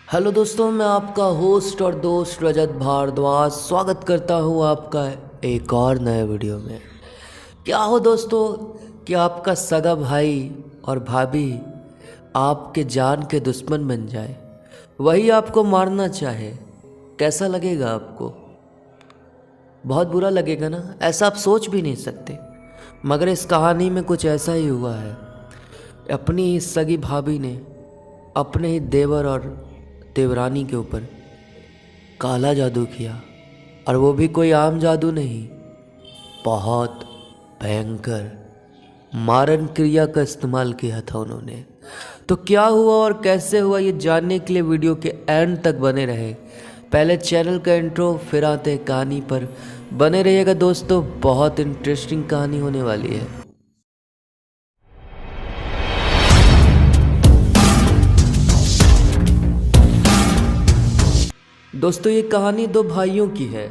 Hello दोस्तों, मैं आपका होस्ट और दोस्त रजत भारद्वाज स्वागत करता हूं आपका एक और नए वीडियो में। क्या हो दोस्तों कि आपका सगा भाई और भाभी आपके जान के दुश्मन बन जाए, वही आपको मारना चाहे, कैसा लगेगा आपको? बहुत बुरा लगेगा ना। ऐसा आप सोच भी नहीं सकते, मगर इस कहानी में कुछ ऐसा ही हुआ है। अपनी ही सगी भाभी ने अपने ही देवर और देवरानी के ऊपर काला जादू किया, और वो भी कोई आम जादू नहीं, बहुत भयंकर मारन क्रिया का इस्तेमाल किया था उन्होंने। तो क्या हुआ और कैसे हुआ, ये जानने के लिए वीडियो के एंड तक बने रहे। पहले चैनल का इंट्रो, फिर आते हैं कहानी पर। बने रहिएगा दोस्तों, बहुत इंटरेस्टिंग कहानी होने वाली है। दोस्तों, ये कहानी दो भाइयों की है,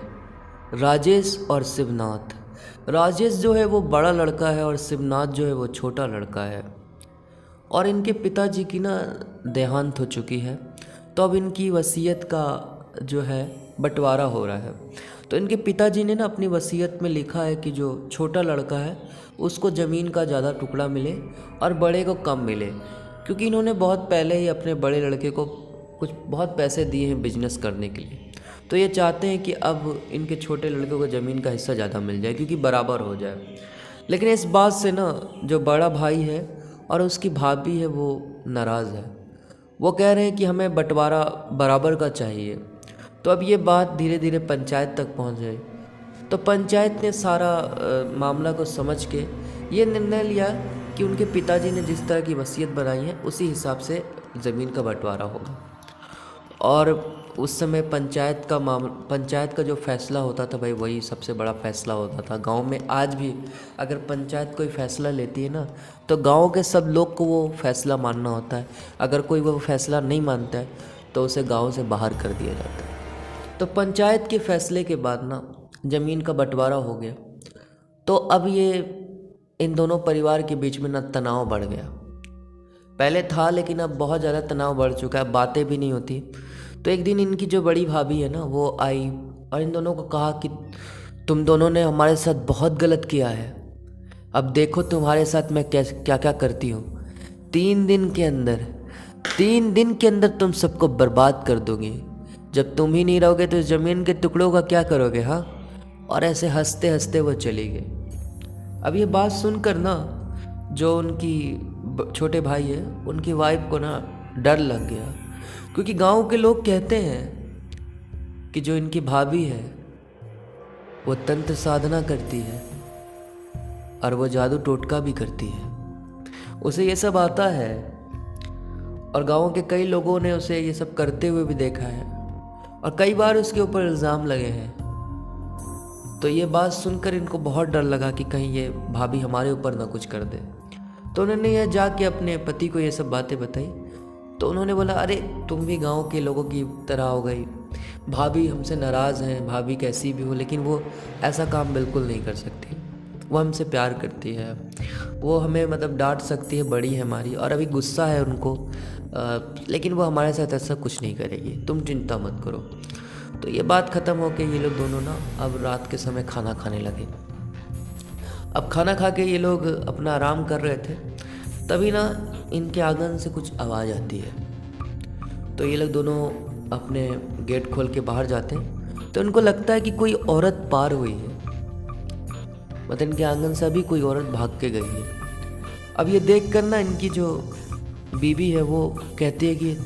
राजेश और शिवनाथ। राजेश जो है वो बड़ा लड़का है और शिवनाथ जो है वो छोटा लड़का है। और इनके पिताजी की ना देहांत हो चुकी है, तो अब इनकी वसीयत का जो है बंटवारा हो रहा है। तो इनके पिताजी ने ना अपनी वसीयत में लिखा है कि जो छोटा लड़का है उसको ज़मीन का ज़्यादा टुकड़ा मिले और बड़े को कम मिले, क्योंकि इन्होंने बहुत पहले ही अपने बड़े लड़के को कुछ बहुत पैसे दिए हैं बिजनेस करने के लिए। तो ये चाहते हैं कि अब इनके छोटे लड़के को ज़मीन का हिस्सा ज़्यादा मिल जाए, क्योंकि बराबर हो जाए। लेकिन इस बात से ना जो बड़ा भाई है और उसकी भाभी है वो नाराज़ है। वो कह रहे हैं कि हमें बंटवारा बराबर का चाहिए। तो अब ये बात धीरे धीरे पंचायत तक पहुंच गई। तो पंचायत ने सारा मामला को समझ के ये निर्णय लिया कि उनके पिताजी ने जिस तरह की वसीयत बनाई है उसी हिसाब से ज़मीन का बंटवारा होगा। और उस समय पंचायत का जो फैसला होता था भाई, वही सबसे बड़ा फैसला होता था गांव में। आज भी अगर पंचायत कोई फैसला लेती है ना, तो गांव के सब लोग को वो फैसला मानना होता है। अगर कोई वो फैसला नहीं मानता है तो उसे गांव से बाहर कर दिया जाता है। तो पंचायत के फैसले के बाद ना ज़मीन का बंटवारा हो गया। तो अब ये इन दोनों परिवार के बीच में ना तनाव बढ़ गया। पहले था लेकिन अब बहुत ज़्यादा तनाव बढ़ चुका है, बातें भी नहीं होती। तो एक दिन इनकी जो बड़ी भाभी है ना वो आई और इन दोनों को कहा कि तुम दोनों ने हमारे साथ बहुत गलत किया है, अब देखो तुम्हारे साथ मैं क्या क्या क्या करती हूँ। 3 दिन के अंदर 3 दिन के अंदर तुम सबको बर्बाद कर दोगे। जब तुम ही नहीं रहोगे तो इस ज़मीन के टुकड़ों का क्या करोगे? हाँ। और ऐसे हंसते हंसते वो चली गई। अब ये बात सुनकर ना जो उनकी छोटे भाई है उनकी वाइफ को ना डर लग गया, क्योंकि गांव के लोग कहते हैं कि जो इनकी भाभी है वो तंत्र साधना करती है और वो जादू टोटका भी करती है, उसे ये सब आता है। और गांव के कई लोगों ने उसे ये सब करते हुए भी देखा है और कई बार उसके ऊपर इल्ज़ाम लगे हैं। तो ये बात सुनकर इनको बहुत डर लगा कि कहीं ये भाभी हमारे ऊपर ना कुछ कर दे। तो उन्होंने यह जाके अपने पति को ये सब बातें बताई। तो उन्होंने बोला, अरे तुम भी गांव के लोगों की तरह हो गई, भाभी हमसे नाराज़ हैं, भाभी कैसी भी हो लेकिन वो ऐसा काम बिल्कुल नहीं कर सकती। वो हमसे प्यार करती है, वो हमें मतलब डांट सकती है, बड़ी है हमारी, और अभी गुस्सा है उनको, लेकिन वो हमारे साथ ऐसा कुछ नहीं करेगी, तुम चिंता मत करो। तो ये बात ख़त्म हो के ये लोग दोनों ना अब रात के समय खाना खाने लगे। अब खाना खा के ये लोग अपना आराम कर रहे थे, तभी ना इनके आंगन से कुछ आवाज़ आती है। तो ये लोग दोनों अपने गेट खोल के बाहर जाते हैं, तो इनको लगता है कि कोई औरत पार हुई है, मतलब इनके आंगन से अभी कोई औरत भाग के गई है। अब ये देख कर ना इनकी जो बीवी है वो कहती है कि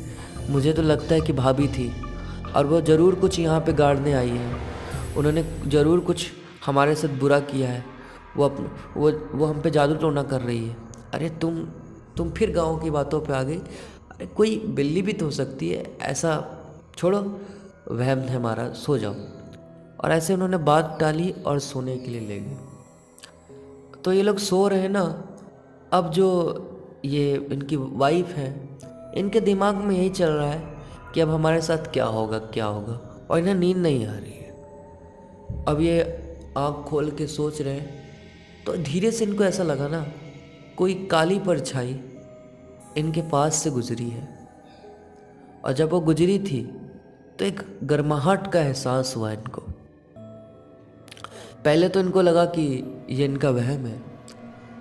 मुझे तो लगता है कि भाभी थी और वो ज़रूर कुछ यहाँ पे गाड़ने आई है, उन्होंने ज़रूर कुछ हमारे साथ बुरा किया है, वो हम पे जादू टोना कर रही है। अरे तुम फिर गाँव की बातों पे आ गई। अरे कोई बिल्ली भी तो हो सकती है, ऐसा छोड़ो, वहम है हमारा, सो जाओ। और ऐसे उन्होंने बात टाली और सोने के लिए ले गए। तो ये लोग सो रहे ना। अब जो ये इनकी वाइफ है, इनके दिमाग में यही चल रहा है कि अब हमारे साथ क्या होगा क्या होगा, और इन्हें नींद नहीं आ रही है। अब ये आँख खोल के सोच रहे हैं, तो धीरे से इनको ऐसा लगा ना कोई काली परछाई इनके पास से गुजरी है। और जब वो गुजरी थी तो एक गर्माहट का एहसास हुआ इनको। पहले तो इनको लगा कि ये इनका वहम है,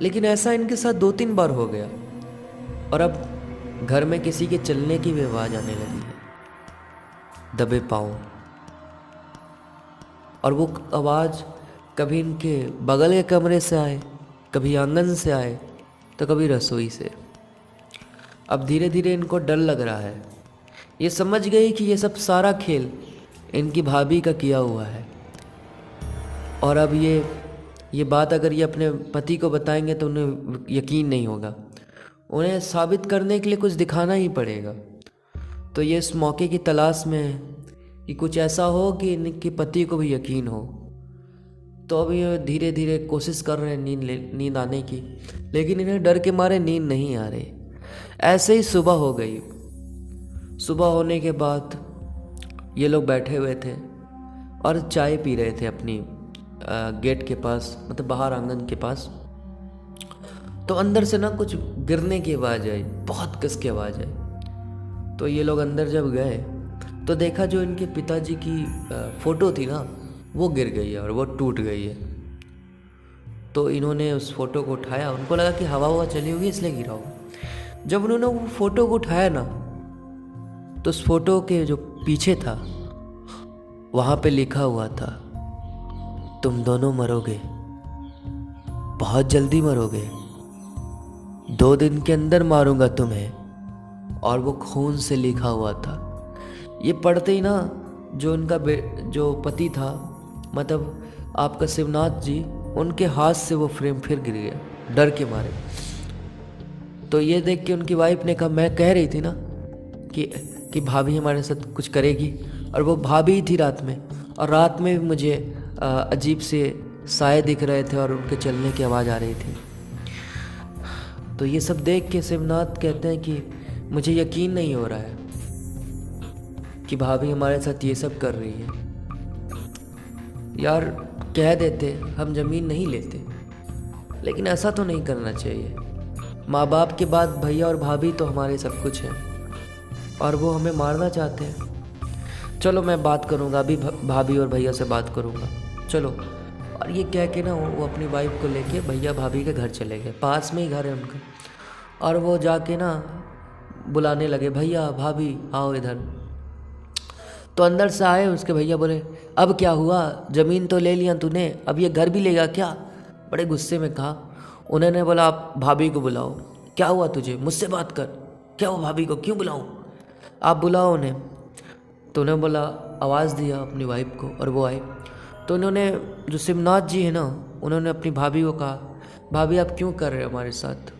लेकिन ऐसा इनके साथ 2-3 बार हो गया। और अब घर में किसी के चलने की भी आवाज़ आने लगी है, दबे पाँव। और वो आवाज़ कभी इनके बगल के कमरे से आए, कभी आंगन से आए, तो कभी रसोई से। अब धीरे धीरे इनको डर लग रहा है। ये समझ गई कि ये सब सारा खेल इनकी भाभी का किया हुआ है। और अब ये बात अगर ये अपने पति को बताएंगे तो उन्हें यकीन नहीं होगा। उन्हें साबित करने के लिए कुछ दिखाना ही पड़ेगा। तो ये इस मौके की तलाश में है कि कुछ ऐसा हो कि इनके पति को भी यकीन हो। तो अब ये धीरे धीरे कोशिश कर रहे हैं नींद आने की, लेकिन इन्हें डर के मारे नींद नहीं आ रही। ऐसे ही सुबह हो गई। सुबह होने के बाद ये लोग बैठे हुए थे और चाय पी रहे थे अपनी गेट के पास, मतलब बाहर आंगन के पास। तो अंदर से ना कुछ गिरने की आवाज़ आई, बहुत कस की आवाज़ आई। तो ये लोग अंदर जब गए तो देखा जो इनके पिताजी की फ़ोटो थी ना, वो गिर गई है और वो टूट गई है। तो इन्होंने उस फ़ोटो को उठाया, उनको लगा कि हवा चली होगी इसलिए गिरा होगा। जब उन्होंने वो फ़ोटो को उठाया ना, तो उस फोटो के जो पीछे था वहाँ पे लिखा हुआ था, तुम दोनों मरोगे, बहुत जल्दी मरोगे, 2 दिन के अंदर मारूंगा तुम्हें। और वो खून से लिखा हुआ था। ये पढ़ते ही ना जो उनका जो पति था, मतलब आपका शिवनाथ जी, उनके हाथ से वो फ्रेम फिर गिर गया डर के मारे। तो ये देख के उनकी वाइफ ने कहा, मैं कह रही थी ना कि भाभी हमारे साथ कुछ करेगी। और वो भाभी ही थी रात में, और रात में भी मुझे अजीब से साए दिख रहे थे और उनके चलने की आवाज़ आ रही थी। तो ये सब देख के शिवनाथ कहते हैं कि मुझे यकीन नहीं हो रहा है कि भाभी हमारे साथ ये सब कर रही है। यार कह देते हम ज़मीन नहीं लेते, लेकिन ऐसा तो नहीं करना चाहिए। माँ बाप के बाद भैया और भाभी तो हमारे सब कुछ हैं, और वो हमें मारना चाहते हैं। चलो मैं बात करूँगा, अभी भाभी और भैया से बात करूँगा, चलो। और ये कह के ना वो अपनी वाइफ को लेके भैया भाभी के घर चले गए, पास में ही घर है उनका। और वो जाके ना बुलाने लगे, भैया भाभी आओ इधर। तो अंदर से आए उसके भैया, बोले अब क्या हुआ, ज़मीन तो ले लिया तूने, अब ये घर भी लेगा क्या? बड़े गुस्से में कहा। उन्होंने बोला आप भाभी को बुलाओ। क्या हुआ तुझे, मुझसे बात कर, क्या हुआ, भाभी को क्यों बुलाऊं? आप बुलाओ उन्हें। तो उन्होंने बोला, आवाज़ दिया अपनी वाइफ को और वो आए। तो उन्होंने, जो शिवनाथ जी है ना, उन्होंने अपनी भाभी को कहा, भाभी आप क्यों कर रहे हो हमारे साथ,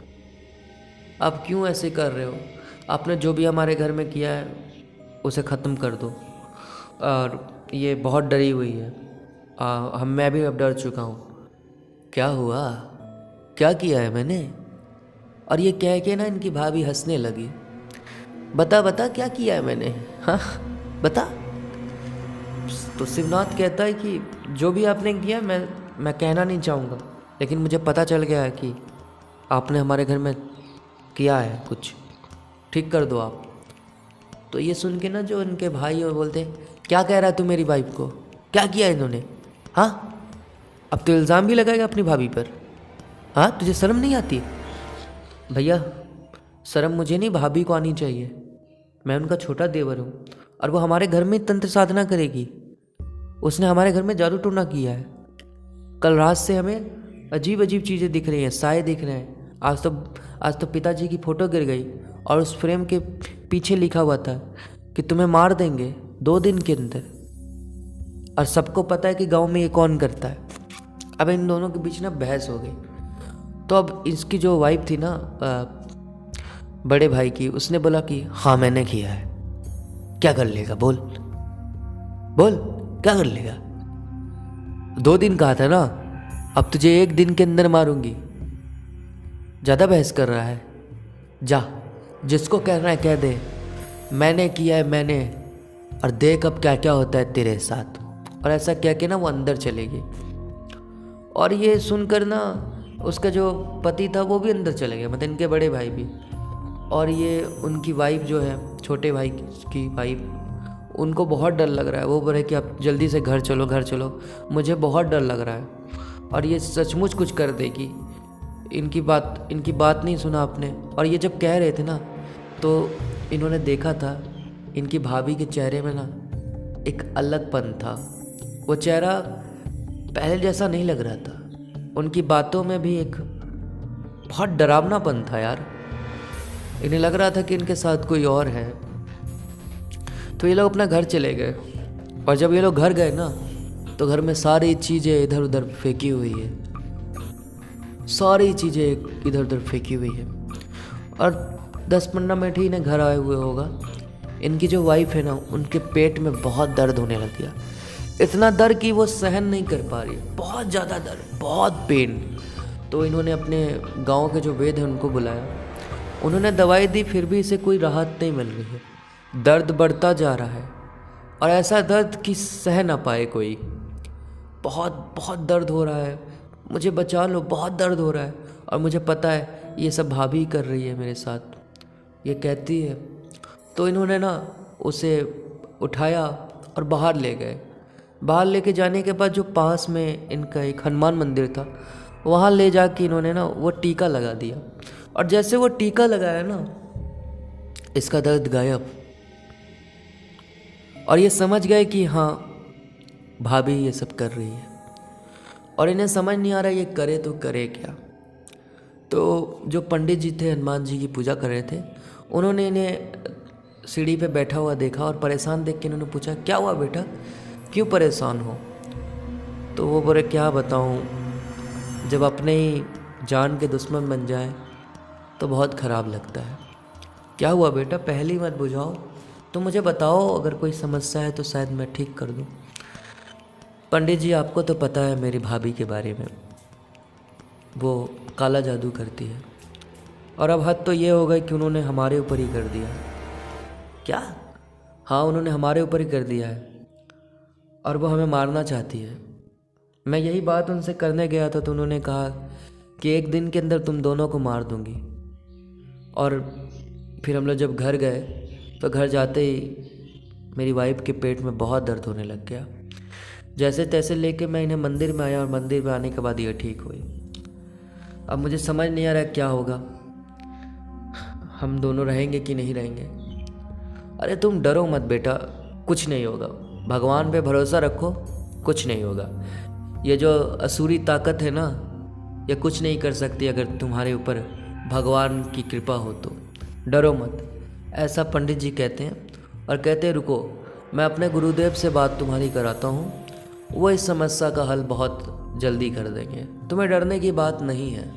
आप क्यों ऐसे कर रहे हो? आपने जो भी हमारे घर में किया है उसे ख़त्म कर दो। और ये बहुत डरी हुई है, मैं भी अब डर चुका हूँ। क्या हुआ, क्या किया है मैंने? और ये कह के ना इनकी भाभी हंसने लगी। बता बता क्या किया है मैंने, हाँ बता। तो शिवनाथ कहता है कि जो भी आपने किया मैं कहना नहीं चाहूँगा, लेकिन मुझे पता चल गया है कि आपने हमारे घर में किया है कुछ, ठीक कर दो आप। तो ये सुन के ना जो इनके भाई और बोलते, क्या कह रहा है तू मेरी वाइफ को, क्या किया इन्होंने? हाँ अब तो इल्ज़ाम भी लगाएगा अपनी भाभी पर, हाँ तुझे शर्म नहीं आती? भैया शर्म मुझे नहीं, भाभी को आनी चाहिए। मैं उनका छोटा देवर हूँ, और वो हमारे घर में तंत्र साधना करेगी। उसने हमारे घर में जादू टोना किया है। कल रात से हमें अजीब अजीब चीज़ें दिख रही हैं, साए दिख रहे हैं। आज तो पिताजी की फ़ोटो गिर गई, और उस फ्रेम के पीछे लिखा हुआ था कि तुम्हें मार देंगे 2 दिन के अंदर। और सबको पता है कि गांव में ये कौन करता है। अब इन दोनों के बीच ना बहस हो गई। तो अब इसकी जो वाइफ थी ना बड़े भाई की, उसने बोला कि हाँ मैंने किया है। क्या कर लेगा, बोल बोल क्या कर लेगा? 2 दिन कहा था ना, अब तुझे 1 दिन के अंदर मारूंगी। ज़्यादा बहस कर रहा है, जा जिसको कहना है कह दे, मैंने किया है मैंने, और देख अब क्या क्या होता है तेरे साथ। और ऐसा कह के ना वो अंदर चले गए। और ये सुनकर ना उसका जो पति था वो भी अंदर चले गया, मतलब इनके बड़े भाई भी। और ये उनकी वाइफ जो है छोटे भाई की वाइफ, उनको बहुत डर लग रहा है। वो बोले कि आप जल्दी से घर चलो, घर चलो, मुझे बहुत डर लग रहा है और ये सचमुच कुछ कर देगी। इनकी बात नहीं सुना आपने। और ये जब कह रहे थे ना, तो इन्होंने देखा था इनकी भाभी के चेहरे में ना एक अलगपन था। वो चेहरा पहले जैसा नहीं लग रहा था। उनकी बातों में भी एक बहुत डरावनापन था यार। इन्हें लग रहा था कि इनके साथ कोई और है। तो ये लोग अपना घर चले गए। और जब ये लोग घर गए ना, तो घर में सारी चीज़ें इधर उधर फेंकी हुई है, सारी चीज़ें इधर उधर फेंकी हुई है। और 10-15 मिनट ही इन्हें घर आए हुए होगा, इनकी जो वाइफ है ना, उनके पेट में बहुत दर्द होने लग गया। इतना दर्द कि वो सहन नहीं कर पा रही, बहुत ज़्यादा दर्द, बहुत पेन। तो इन्होंने अपने गांव के जो वैद्य हैं उनको बुलाया। उन्होंने दवाई दी, फिर भी इसे कोई राहत नहीं मिल रही है। दर्द बढ़ता जा रहा है और ऐसा दर्द कि सह ना पाए कोई। बहुत बहुत दर्द हो रहा है, मुझे बचा लो, बहुत दर्द हो रहा है। और मुझे पता है ये सब भाभी कर रही है मेरे साथ, ये कहती है। तो इन्होंने ना उसे उठाया और बाहर ले गए। बाहर लेके जाने के बाद जो पास में इनका एक हनुमान मंदिर था, वहाँ ले जाके इन्होंने ना वो टीका लगा दिया। और जैसे वो टीका लगाया ना, इसका दर्द गायब। और ये समझ गए कि हाँ, भाभी ये सब कर रही है। और इन्हें समझ नहीं आ रहा ये करे तो करे क्या। तो जो पंडित जी थे, हनुमान जी की पूजा कर रहे थे, उन्होंने इन्हें सीढ़ी पे बैठा हुआ देखा और परेशान देख के इन्होंने पूछा, क्या हुआ बेटा, क्यों परेशान हो? तो वो बोले, क्या बताऊँ, जब अपने ही जान के दुश्मन बन जाए तो बहुत ख़राब लगता है। क्या हुआ बेटा, पहले ही मत बुझाओ, तो मुझे बताओ, अगर कोई समस्या है तो शायद मैं ठीक कर दूँ। पंडित जी, आपको तो पता है मेरी भाभी के बारे में, वो काला जादू करती है। और अब हद तो ये हो गई कि उन्होंने हमारे ऊपर ही कर दिया। क्या? हाँ, उन्होंने हमारे ऊपर ही कर दिया है और वो हमें मारना चाहती है। मैं यही बात उनसे करने गया था, तो उन्होंने कहा कि 1 दिन के अंदर तुम दोनों को मार दूंगी। और फिर हम लोग जब घर गए, तो घर जाते ही मेरी वाइफ के पेट में बहुत दर्द होने लग गया। जैसे तैसे लेके मैं इन्हें मंदिर में आया और मंदिर में आने के बाद ये ठीक हुई। अब मुझे समझ नहीं आ रहा क्या होगा, हम दोनों रहेंगे कि नहीं रहेंगे। अरे तुम डरो मत बेटा, कुछ नहीं होगा, भगवान पे भरोसा रखो, कुछ नहीं होगा। ये जो असुरी ताकत है ना, ये कुछ नहीं कर सकती अगर तुम्हारे ऊपर भगवान की कृपा हो तो। डरो मत, ऐसा पंडित जी कहते हैं। और कहते हैं, रुको, मैं अपने गुरुदेव से बात तुम्हारी कराता हूँ, वो इस समस्या का हल बहुत जल्दी कर देंगे, तुम्हें डरने की बात नहीं है।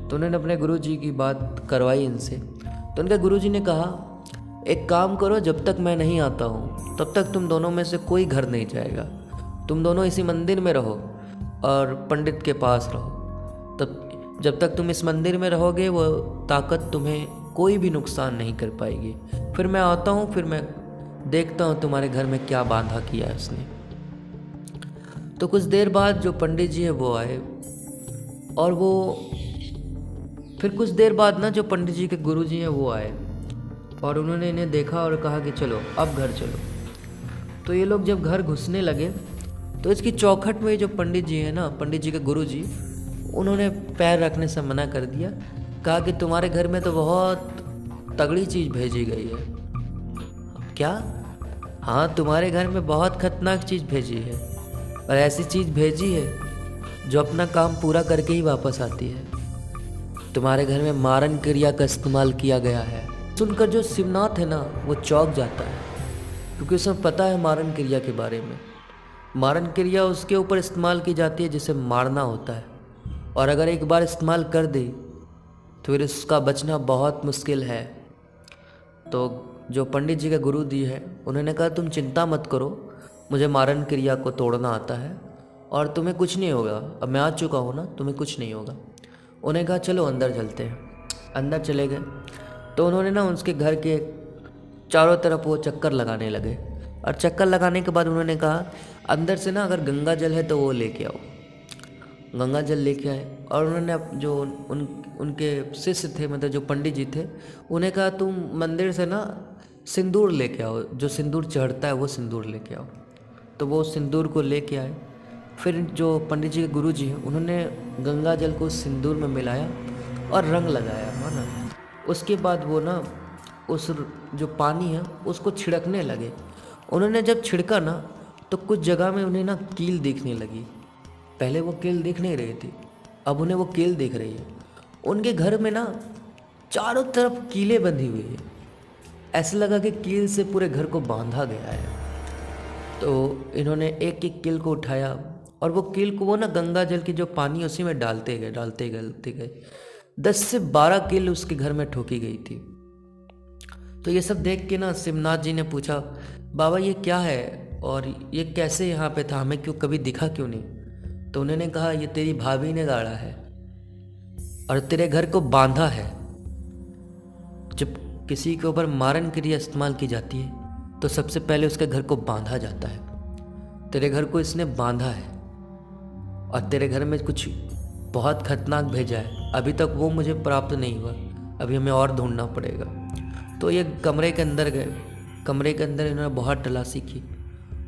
तो उन्होंने अपने गुरुजी की बात करवाई इनसे। तो उनके गुरुजी ने कहा, एक काम करो, जब तक मैं नहीं आता हूँ तब तक तुम दोनों में से कोई घर नहीं जाएगा। तुम दोनों इसी मंदिर में रहो और पंडित के पास रहो। तब जब तक तुम इस मंदिर में रहोगे, वो ताकत तुम्हें कोई भी नुकसान नहीं कर पाएगी। फिर मैं आता हूँ, फिर मैं देखता हूँ तुम्हारे घर में क्या बाधा किया है उसने। तो कुछ देर बाद जो पंडित जी है वो आए। और वो फिर कुछ देर बाद ना जो पंडित जी के गुरु जी हैं वो आए और उन्होंने इन्हें देखा और कहा कि चलो अब घर चलो। तो ये लोग जब घर घुसने लगे, तो इसकी चौखट में जो पंडित जी है ना, पंडित जी के गुरु जी, उन्होंने पैर रखने से मना कर दिया। कहा कि तुम्हारे घर में तो बहुत तगड़ी चीज़ भेजी गई है। क्या? हाँ, तुम्हारे घर में बहुत खतरनाक चीज़ भेजी है, और ऐसी चीज़ भेजी है जो अपना काम पूरा करके ही वापस आती है। तुम्हारे घर में मारन क्रिया का इस्तेमाल किया गया है। सुनकर जो शिवनाथ है ना, वो चौंक जाता है, क्योंकि उसे पता है मारन क्रिया के बारे में। मारन क्रिया उसके ऊपर इस्तेमाल की जाती है जिसे मारना होता है, और अगर एक बार इस्तेमाल कर दे तो फिर उसका बचना बहुत मुश्किल है। तो जो पंडित जी के गुरु जी है, उन्होंने कहा, तुम चिंता मत करो, मुझे मारन क्रिया को तोड़ना आता है और तुम्हें कुछ नहीं होगा। अब मैं आ चुका हूँ ना, तुम्हें कुछ नहीं होगा। उन्हें कहा, चलो अंदर चलते हैं। अंदर चले गए। तो उन्होंने ना उसके घर के चारों तरफ वो चक्कर लगाने लगे, और चक्कर लगाने के बाद उन्होंने कहा, अंदर से ना अगर गंगा जल है तो वो लेके आओ। गंगा जल लेके आए। और उन्होंने जो उनके शिष्य थे, मतलब जो पंडित जी थे, उन्हें कहा, तुम मंदिर से ना सिंदूर लेके आओ, जो सिंदूर चढ़ता है वो सिंदूर लेके आओ। तो वो सिंदूर को लेके आए। फिर जो पंडित जी के गुरु जी हैं उन्होंने गंगा जल को सिंदूर में मिलाया और रंग लगाया, है ना। उसके बाद वो ना उस जो पानी है उसको छिड़कने लगे। उन्होंने जब छिड़का ना तो कुछ जगह में उन्हें ना कील दिखने लगी। पहले वो कील दिख नहीं रही थी, अब उन्हें वो कील दिख रही है। उनके घर में ना चारों तरफ कीलें बंधी हुई है। ऐसा लगा कि कील से पूरे घर को बांधा गया है। तो इन्होंने एक एक कील को उठाया और वो कील को वो ना गंगा जल की जो पानी है उसी में डालते गए 10 से 12 कील उसके घर में ठोकी गई थी। तो ये सब देख के ना शिवनाथ जी ने पूछा, बाबा ये क्या है और ये कैसे यहाँ पे था, हमें क्यों कभी दिखा क्यों नहीं। तो उन्होंने कहा, ये तेरी भाभी ने गाड़ा है और तेरे घर को बांधा है। जब किसी के ऊपर मारन क्रिया इस्तेमाल की जाती है तो सबसे पहले उसके घर को बांधा जाता है। तेरे घर को इसने बांधा है और तेरे घर में कुछ बहुत खतरनाक भेजा है। अभी तक वो मुझे प्राप्त नहीं हुआ, अभी हमें और ढूंढना पड़ेगा। तो ये कमरे के अंदर गए। कमरे के अंदर इन्होंने बहुत तलाशी की,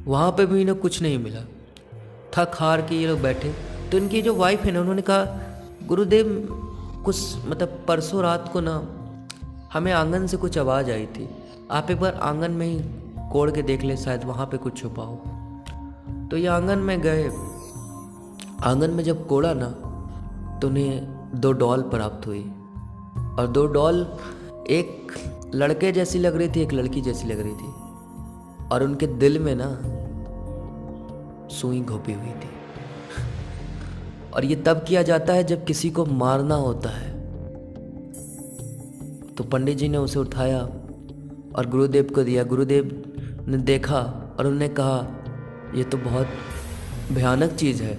वहाँ पे भी इन्हें कुछ नहीं मिला। थक हार के ये लोग बैठे। तो इनकी जो वाइफ है ना उन्होंने कहा, गुरुदेव कुछ मतलब परसों रात को ना हमें आंगन से कुछ आवाज़ आई थी, आप एक बार आंगन में ही कोड़ के देख ले, शायद वहाँ पे कुछ छुपा हो। तो ये आंगन में गए। आंगन में जब कोड़ा ना तो उन्हें 2 डॉल प्राप्त हुई और 2 डॉल एक लड़के जैसी लग रही थी, एक लड़की जैसी लग रही थी और उनके दिल में ना सुई घोपी हुई थी। और ये तब किया जाता है जब किसी को मारना होता है। तो पंडित जी ने उसे उठाया और गुरुदेव को दिया। गुरुदेव ने देखा और उन्होंने कहा, ये तो बहुत भयानक चीज़ है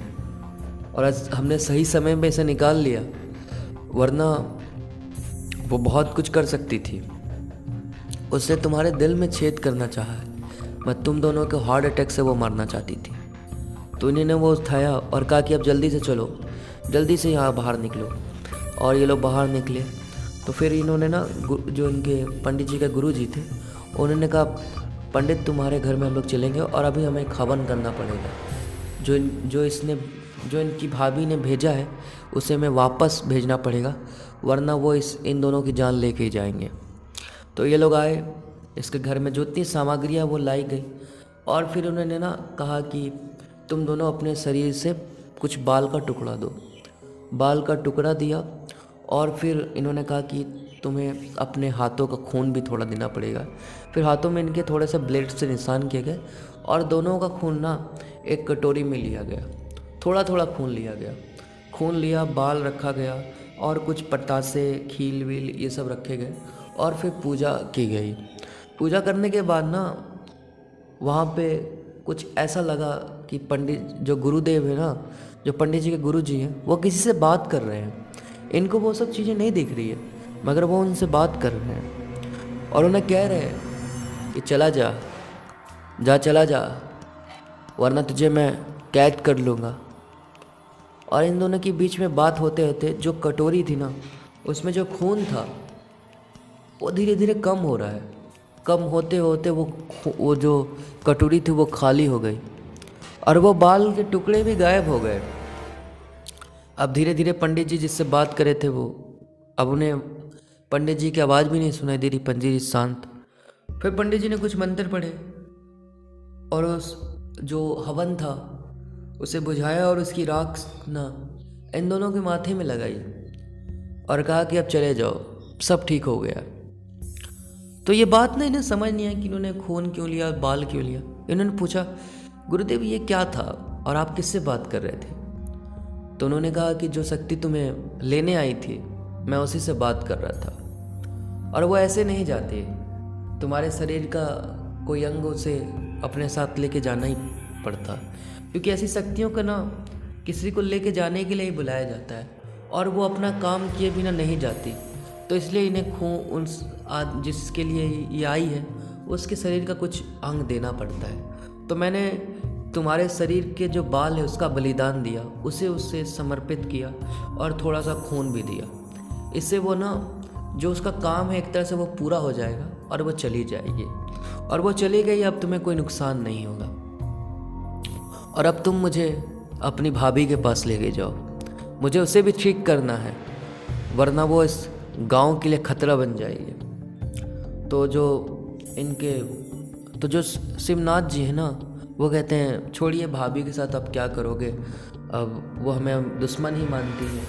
और आज हमने सही समय में इसे निकाल लिया, वरना वो बहुत कुछ कर सकती थी। उसने तुम्हारे दिल में छेद करना चाहा है, मैं तुम दोनों के हार्ट अटैक से वो मारना चाहती थी। तो इन्होंने वो उठाया और कहा कि अब जल्दी से चलो, जल्दी से यहाँ बाहर निकलो। और ये लोग बाहर निकले। तो फिर इन्होंने ना जो इनके पंडित जी के गुरु जी थे उन्होंने कहा, पंडित तुम्हारे घर में हम लोग चलेंगे और अभी हमें खबन करना पड़ेगा। जो इनकी भाभी ने भेजा है उसे हमें वापस भेजना पड़ेगा, वरना वो इन दोनों की जान लेके ही जाएंगे। तो ये लोग आए, इसके घर में जो इतनी सामग्रियाँ वो लाई गई और फिर उन्होंने ना कहा कि तुम दोनों अपने शरीर से कुछ बाल का टुकड़ा दो। बाल का टुकड़ा दिया और फिर इन्होंने कहा कि तुम्हें अपने हाथों का खून भी थोड़ा देना पड़ेगा। फिर हाथों में इनके थोड़े से ब्लेड से निशान किए गए और दोनों का खून ना एक कटोरी में लिया गया। थोड़ा थोड़ा खून लिया गया। खून लिया, बाल रखा गया और कुछ पतासे, खील वील ये सब रखे गए और फिर पूजा की गई। पूजा करने के बाद ना वहाँ पे कुछ ऐसा लगा कि पंडित जो गुरुदेव है ना, जो पंडित जी के गुरु जी हैं, वो किसी से बात कर रहे हैं। इनको वो सब चीज़ें नहीं दिख रही है मगर वो उनसे बात कर रहे हैं और उन्हें कह रहे हैं कि चला जा, चला जा, वरना तुझे मैं कैद कर लूँगा। और इन दोनों के बीच में बात होते होते जो कटोरी थी ना उसमें जो खून था वो धीरे धीरे कम हो रहा है। कम होते होते वो जो कटोरी थी वो खाली हो गई और वो बाल के टुकड़े भी गायब हो गए। अब धीरे धीरे पंडित जी जिससे बात करे थे वो, अब उन्हें पंडित जी की आवाज़ भी नहीं सुनाई दे रही, पंडित जी शांत। फिर पंडित जी ने कुछ मंत्र पढ़े और उस जो हवन था उसे बुझाया और उसकी राख ना इन दोनों के माथे में लगाई और कहा कि अब चले जाओ, सब ठीक हो गया। तो ये बात ना इन्हें समझ नहीं आई कि इन्होंने खून क्यों लिया, बाल क्यों लिया। इन्होंने पूछा, गुरुदेव ये क्या था और आप किससे बात कर रहे थे? तो उन्होंने कहा कि जो शक्ति तुम्हें लेने आई थी मैं उसी से बात कर रहा था और वो ऐसे नहीं जाती, तुम्हारे शरीर का कोई अंग उसे अपने साथ लेके जाना ही पड़ता, क्योंकि ऐसी शक्तियों का ना किसी को लेके जाने के लिए ही बुलाया जाता है और वो अपना काम किए बिना नहीं जाती। तो इसलिए इन्हें खून जिसके लिए ये आई है उसके शरीर का कुछ अंग देना पड़ता है। तो मैंने तुम्हारे शरीर के जो बाल है उसका बलिदान दिया, उसे समर्पित किया और थोड़ा सा खून भी दिया। इससे वो ना जो उसका काम है एक तरह से वो पूरा हो जाएगा और वो चली जाएगी। और वो चली गई, अब तुम्हें कोई नुकसान नहीं होगा। और अब तुम मुझे अपनी भाभी के पास ले के जाओ, मुझे उसे भी ठीक करना है, वरना वो इस गांव के लिए खतरा बन जाएगी। तो जो शिवनाथ जी है ना, वो कहते हैं छोड़िए भाभी के साथ अब क्या करोगे, अब वो हमें दुश्मन ही मानती है,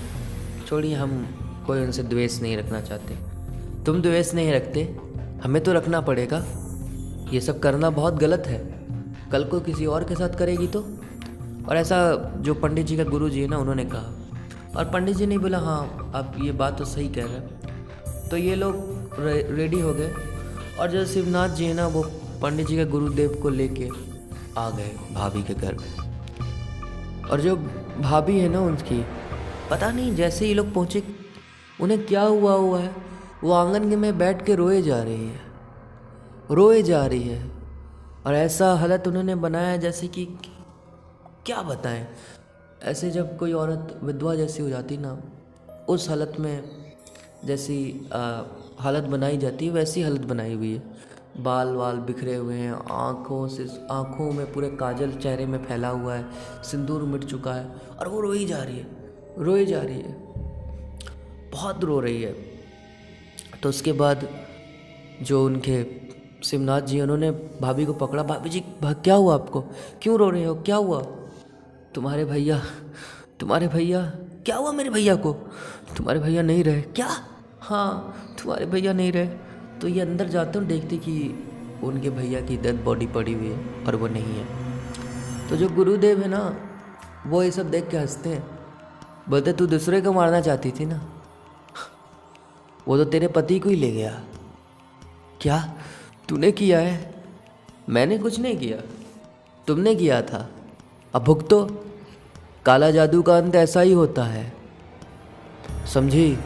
छोड़िए, हम कोई उनसे द्वेष नहीं रखना चाहते। तुम द्वेष नहीं रखते, हमें तो रखना पड़ेगा। ये सब करना बहुत गलत है, कल को किसी और के साथ करेगी तो। और ऐसा जो पंडित जी का गुरु जी है ना, उन्होंने कहा, और पंडित जी ने बोला हाँ आप ये बात तो सही कह रहे हैं। तो ये लोग रेडी हो गए, और जो शिवनाथ जी है ना, वो पंडित जी के गुरुदेव को लेके आ गए भाभी के घर में। और जो भाभी है ना उनकी, पता नहीं जैसे ये लोग पहुँचे उन्हें क्या हुआ है, वो आंगन में बैठ के रोए जा रही है। और ऐसा हालत उन्होंने बनाया जैसे कि क्या बताएं, ऐसे जब कोई औरत विधवा जैसी हो जाती ना, उस हालत में जैसी हालत बनाई जाती है, वैसी हालत बनाई हुई है। बाल बिखरे हुए हैं, आँखों में पूरे काजल चेहरे में फैला हुआ है, सिंदूर मिट चुका है, और वो रोई जा रही है, बहुत रो रही है। तो उसके बाद जो उनके शिवनाथ जी, उन्होंने भाभी को पकड़ा। भाभी जी क्या हुआ आपको, क्यों रो रहे हो, क्या हुआ? तुम्हारे भैया क्या हुआ मेरे भैया को? तुम्हारे भैया नहीं रहे क्या? हाँ, तुम्हारे भैया नहीं रहे। तो ये अंदर जाते हैं, देखते कि उनके भैया की डेड बॉडी पड़ी हुई है और वो नहीं है। तो जो गुरुदेव है ना, वो ये सब देख के हंसते हैं, बोलते तू दूसरे को मारना चाहती थी ना, वो तो तेरे पति को ही ले गया। क्या तूने किया है? मैंने कुछ नहीं किया, तुमने किया था, अब भुगतो। काला जादू का अंत ऐसा ही होता है, समझी?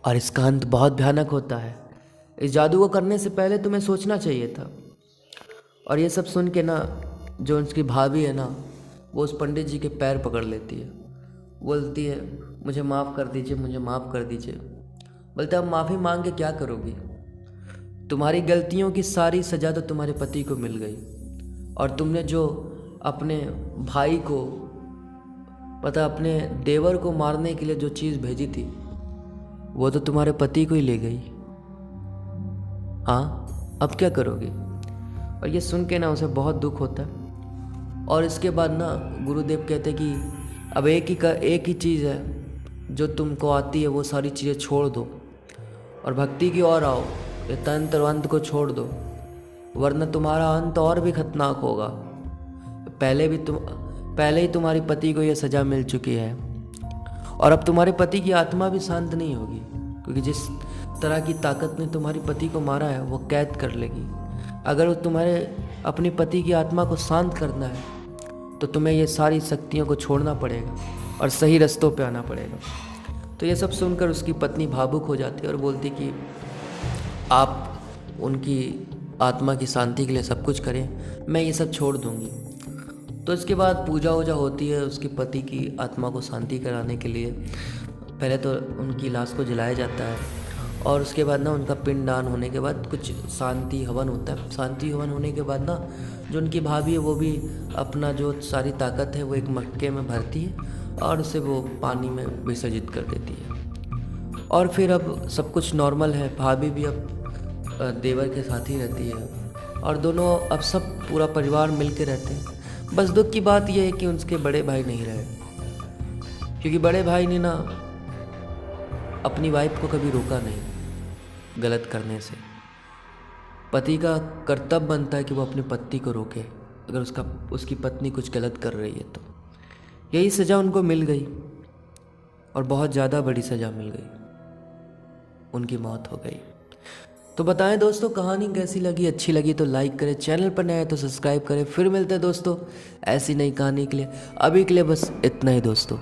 और इसका अंत बहुत भयानक होता है। इस जादू को करने से पहले तुम्हें सोचना चाहिए था। और ये सब सुन के ना, जो उसकी भाभी है ना, वो उस पंडित जी के पैर पकड़ लेती है, बोलती है मुझे माफ़ कर दीजिए, मुझे माफ़ कर दीजिए। बोलते अब माफ़ी मांग के क्या करोगी? तुम्हारी गलतियों की सारी सज़ा तो तुम्हारे पति को मिल गई, और तुमने जो अपने भाई को, अपने देवर को मारने के लिए जो चीज़ भेजी थी, वो तो तुम्हारे पति को ही ले गई। हाँ, अब क्या करोगे? और ये सुन के ना उसे बहुत दुख होता है। और इसके बाद ना गुरुदेव कहते कि अब एक ही चीज़ है जो तुमको आती है, वो सारी चीज़ें छोड़ दो और भक्ति की ओर आओ। ये तंत्र वंत्र को छोड़ दो, वरना तुम्हारा अंत और भी खतरनाक होगा। पहले ही तुम्हारी पति को यह सज़ा मिल चुकी है, और अब तुम्हारे पति की आत्मा भी शांत नहीं होगी, क्योंकि जिस तरह की ताकत ने तुम्हारी पति को मारा है वो कैद कर लेगी। अगर वो तुम्हारे अपनी पति की आत्मा को शांत करना है तो तुम्हें ये सारी शक्तियों को छोड़ना पड़ेगा और सही रास्तों पे आना पड़ेगा। तो ये सब सुनकर उसकी पत्नी भावुक हो जाती है और बोलती कि आप उनकी आत्मा की शांति के लिए सब कुछ करें, मैं ये सब छोड़ दूंगी। तो इसके बाद पूजा वूजा होती है उसके पति की आत्मा को शांति कराने के लिए। पहले तो उनकी लाश को जलाया जाता है, और उसके बाद ना उनका पिंडदान होने के बाद कुछ शांति हवन होता है। शांति हवन होने के बाद ना जो उनकी भाभी है वो भी अपना जो सारी ताकत है वो एक मटके में भरती है और उसे वो पानी में विसर्जित कर देती है। और फिर अब सब कुछ नॉर्मल है, भाभी भी अब देवर के साथ ही रहती है और दोनों अब सब पूरा परिवार मिल के रहते हैं। बस दुख की बात यह है कि उसके बड़े भाई नहीं रहे, क्योंकि बड़े भाई ने ना अपनी वाइफ को कभी रोका नहीं गलत करने से। पति का कर्तव्य बनता है कि वो अपनी पत्नी को रोके अगर उसकी पत्नी कुछ गलत कर रही है। तो यही सज़ा उनको मिल गई, और बहुत ज़्यादा बड़ी सज़ा मिल गई, उनकी मौत हो गई। तो बताएं दोस्तों कहानी कैसी लगी, अच्छी लगी तो लाइक करें, चैनल पर नए हैं तो सब्सक्राइब करें। फिर मिलते हैं दोस्तों ऐसी नई कहानी के लिए। अभी के लिए बस इतना ही दोस्तों।